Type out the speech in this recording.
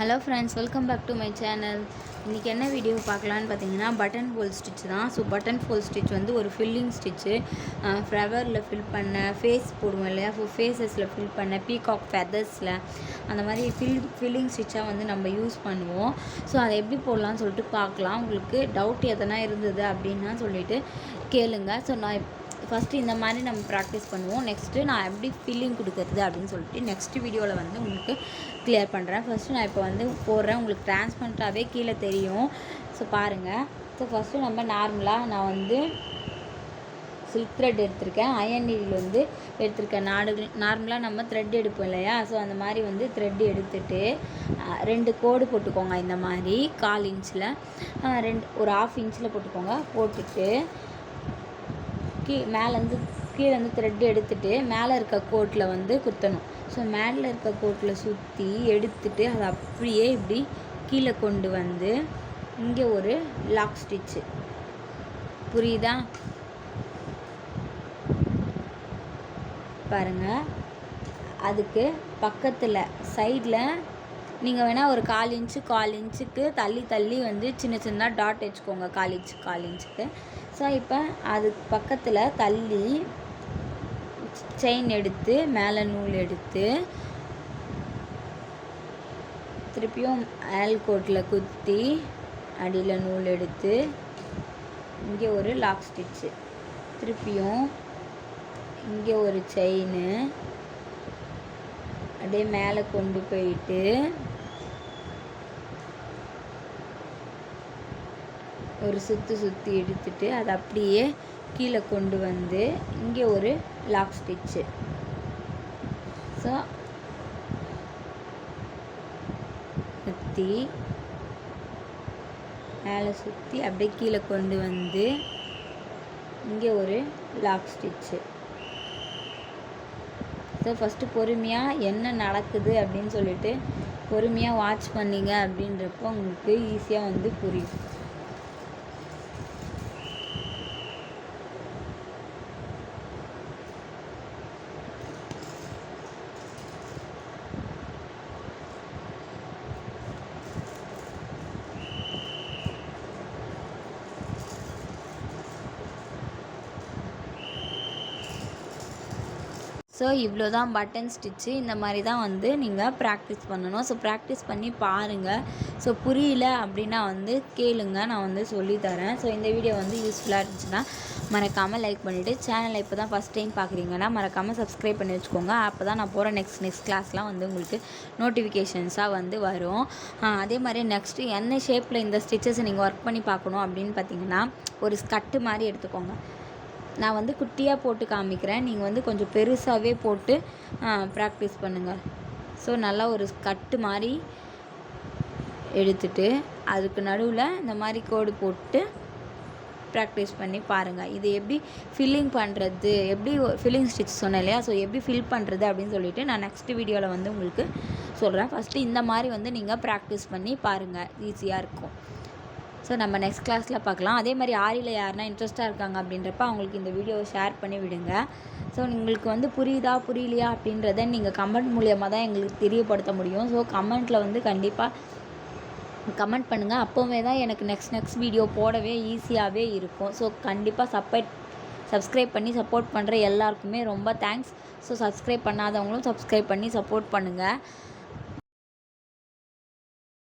Hello friends, welcome back to my channel. இன்றைக்கி என்ன video பார்க்கலான்னு பார்த்தீங்கன்னா, பட்டன் ஹோல் ஸ்டிச் தான். ஸோ பட்டன் ஹோல் ஸ்டிச் வந்து ஒரு ஃபில்லிங் ஸ்டிச்சு. ஃப்ளவரில் ஃபில் பண்ண, ஃபேஸ் போடுவோம் இல்லையா, ஸோ ஃபேஸஸில் ஃபில் பண்ண, பீகாக் ஃபெதர்ஸில் அந்த மாதிரி ஃபில்லிங் ஸ்டிச்சாக வந்து நம்ம யூஸ் பண்ணுவோம். ஸோ அதை எப்படி போடலான்னு சொல்லிட்டு பார்க்கலாம். உங்களுக்கு டவுட் எதனா இருந்தது அப்படின்னா சொல்லிவிட்டு கேளுங்க. ஸோ நான் ஃபஸ்ட்டு இந்த மாதிரி நம்ம ப்ராக்டிஸ் பண்ணுவோம். நெக்ஸ்ட்டு நான் எப்படி ஃபில்லிங் கொடுக்குறது அப்படின்னு சொல்லிட்டு நெக்ஸ்ட் வீடியோவில் வந்து உங்களுக்கு கிளியர் பண்ணுறேன். ஃபஸ்ட்டு நான் இப்போ வந்து போடுறேன். உங்களுக்கு டிரான்ஸ்பரண்ட்டாகவே கீழே தெரியும். ஸோ பாருங்கள். ஸோ ஃபஸ்ட்டு நம்ம நான் வந்து சில்க் த்ரெட் எடுத்திருக்கேன். அயன் நீடில் வந்து எடுத்திருக்கேன். நார்மலாக நம்ம த்ரெட் எடுப்போம் இல்லையா, ஸோ அந்த மாதிரி வந்து த்ரெட் எடுத்துகிட்டு 2 கோடு போட்டுக்கோங்க. இந்த மாதிரி 1/4 இன்ச்சில் ஒரு 1/2 இன்ச்சில் போட்டுக்கோங்க. போட்டுட்டு மேலேருந்து கீழே வந்து த்ரெட் எடுத்துகிட்டு மேலே இருக்க கோட்டில் வந்து குத்தணும். ஸோ மேலே இருக்க கோட்டில் சுற்றி எடுத்துகிட்டு அதை அப்படியே இப்படி கீழே கொண்டு வந்து இங்கே ஒரு லாக் ஸ்டிச்சு. புரியுதா? பாருங்கள். அதுக்கு பக்கத்தில் சைடில் நீங்கள் வேணால் ஒரு 1/4 இன்ச்சுக்கு தள்ளி வந்து சின்ன டாட் வச்சுக்கோங்க. 1/4 இன்ச்சுக்கு. ஸோ இப்போ அதுக்கு பக்கத்தில் தள்ளி செயின் எடுத்து மேலே நூல் எடுத்து திருப்பியும் கோட்டில் குத்தி அடியில் நூல் எடுத்து இங்கே ஒரு லாக் ஸ்டிச்சு. திருப்பியும் இங்கே ஒரு செயினு அப்படியே மேலே கொண்டு போயிட்டு ஒரு சுற்றி எடுத்துட்டு அதை அப்படியே கீழே கொண்டு வந்து இங்கே ஒரு லாக் ஸ்டிச்சு. ஸோ சுற்றி மேலே சுற்றி அப்படியே கீழே கொண்டு வந்து இங்கே ஒரு லாக் ஸ்டிச்சு. ஸோ ஃபஸ்ட்டு பொறுமையாக என்ன நடக்குது அப்படின்னு சொல்லிட்டு பொறுமையாக வாட்ச் பண்ணிங்க அப்படின்றப்போ உங்களுக்கு ஈஸியாக வந்து புரியும். ஸோ இவ்வளோ தான் பட்டன் ஸ்டிச்சு. இந்த மாதிரி தான் வந்து நீங்கள் ப்ராக்டிஸ் பண்ணணும். ஸோ ப்ராக்டிஸ் பண்ணி பாருங்கள். ஸோ புரியல அப்படின்னா வந்து கேளுங்க, நான் வந்து சொல்லித்தரேன். ஸோ இந்த வீடியோ வந்து யூஸ்ஃபுல்லாக இருந்துச்சுன்னா மறக்காமல் லைக் பண்ணிவிட்டு, சேனலை இப்போ தான் ஃபஸ்ட் டைம் பார்க்குறீங்கன்னா மறக்காமல் சப்ஸ்கிரைப் பண்ணி வச்சுக்கோங்க. அப்போ தான் நான் போகிற நெக்ஸ்ட் கிளாஸ்லாம் வந்து உங்களுக்கு நோட்டிஃபிகேஷன்ஸாக வந்து வரும். அதே மாதிரி நெக்ஸ்ட்டு என்ன ஷேப்பில் இந்த ஸ்டிச்சஸை நீங்கள் ஒர்க் பண்ணி பார்க்கணும் அப்படின்னு பார்த்தீங்கன்னா, ஒரு ஸ்கட்டு மாதிரி எடுத்துக்கோங்க. நான் வந்து குட்டியாக போட்டு காமிக்கிறேன். நீங்கள் வந்து கொஞ்சம் பெருசாகவே போட்டு ப்ராக்டிஸ் பண்ணுங்கள். ஸோ நல்லா ஒரு கட்டு மாதிரி எடுத்துட்டு அதுக்கு நடுவில் இந்த மாதிரி கோடு போட்டு ப்ராக்டிஸ் பண்ணி பாருங்கள். இது எப்படி ஃபில்லிங் பண்ணுறது, எப்படி ஃபில்லிங் ஸ்டிச் சொன்னேன் இல்லையா, ஸோ எப்படி ஃபில் பண்ணுறது அப்படின்னு சொல்லிவிட்டு நான் நெக்ஸ்ட் வீடியோவில் வந்து உங்களுக்கு சொல்கிறேன். ஃபஸ்ட்டு இந்த மாதிரி வந்து நீங்கள் ப்ராக்டிஸ் பண்ணி பாருங்கள், ஈஸியாக இருக்கும். ஸோ நம்ம நெக்ஸ்ட் கிளாஸில் பார்க்கலாம். அதே மாதிரி ஆரியில் யாருன்னா இன்ட்ரெஸ்ட்டாக இருக்காங்க அப்படின்றப்ப அவங்களுக்கு இந்த வீடியோவை ஷேர் பண்ணி விடுங்க. ஸோ உங்களுக்கு வந்து புரியுதா புரியலையா அப்படின்றத நீங்கள் கமெண்ட் மூலியமாக தான் எங்களுக்கு தெரியப்படுத்த முடியும். ஸோ கமெண்ட்டில் வந்து கண்டிப்பாக கமெண்ட் பண்ணுங்கள். அப்போவே தான் எனக்கு நெக்ஸ்ட் வீடியோ போடவே ஈஸியாகவே இருக்கும். ஸோ கண்டிப்பாக சப்ஸ்கிரைப் பண்ணி சப்போர்ட் பண்ணுற எல்லாருக்குமே ரொம்ப தேங்க்ஸ். ஸோ சப்ஸ்கிரைப் பண்ணாதவங்களும் சப்ஸ்கிரைப் பண்ணி சப்போர்ட் பண்ணுங்கள்.